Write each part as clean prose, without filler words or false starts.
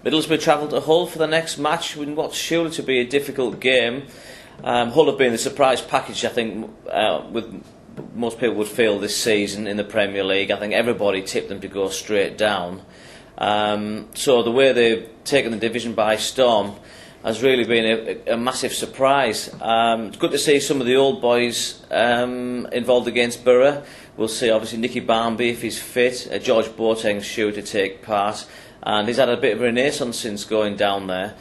Middlesbrough travel to Hull for the next match in what's sure to be a difficult game. Hull have been the surprise package, I think, with most people would feel this season in the Premier League. I think everybody tipped them to go straight down. So the way they've taken the division by storm has really been a massive surprise. It's good to see some of the old boys involved against Boro. We'll see obviously Nicky Barmby if he's fit, George Boateng's sure to take part, and he's had a bit of a renaissance since going down there.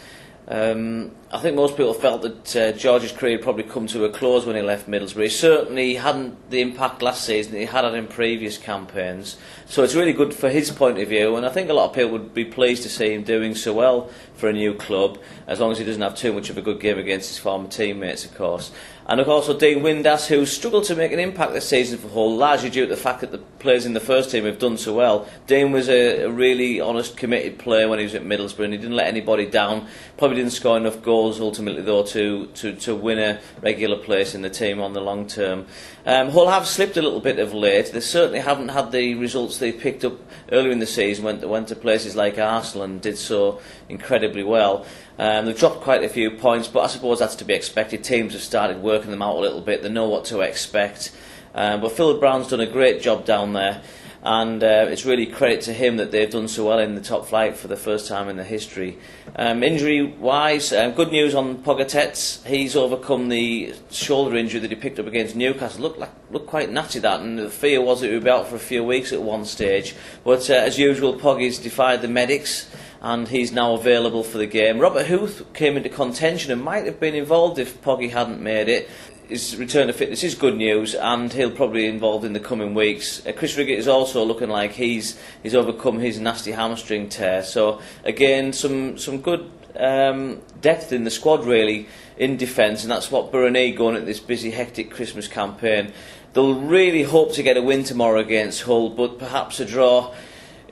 I think most people felt that George's career had probably come to a close when he left Middlesbrough. He certainly hadn't the impact last season that he had in previous campaigns, so it's really good for his point of view, and I think a lot of people would be pleased to see him doing so well for a new club, as long as he doesn't have too much of a good game against his former teammates, of course. And of course, Dean Windass, who struggled to make an impact this season for Hull, largely due to the fact that the players in the first team have done so well. Dean was a really honest, committed player when he was at Middlesbrough, and he didn't let anybody down. Probably didn't score enough goals ultimately, though, to win a regular place in the team on the long term. Hull have slipped a little bit of late. They certainly haven't had the results they picked up earlier in the season when they went to places like Arsenal and did so incredibly well. They've dropped quite a few points, but I suppose that's to be expected. Teams have started working them out a little bit. They know what to expect. But Phil Brown's done a great job down there, and it's really credit to him that they've done so well in the top flight for the first time in their history. Injury-wise, good news on Pogatetz. He's overcome the shoulder injury that he picked up against Newcastle. Looked quite natty, that, and the fear was that he would be out for a few weeks at one stage. But as usual, Poggy's defied the medics, and he's now available for the game. Robert Huth came into contention and might have been involved if Poggy hadn't made it. His return to fitness is good news, and he'll probably be involved in the coming weeks. Chris Riggett is also looking like he's overcome his nasty hamstring tear. So again, some good depth in the squad really in defence, and that's what Boro need going at this busy, hectic Christmas campaign. They'll really hope to get a win tomorrow against Hull, but perhaps a draw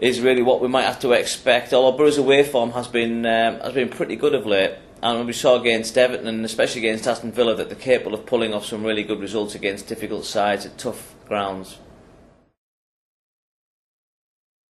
is really what we might have to expect. Although Boro's away form has been pretty good of late, and we saw against Everton and especially against Aston Villa that they're capable of pulling off some really good results against difficult sides at tough grounds.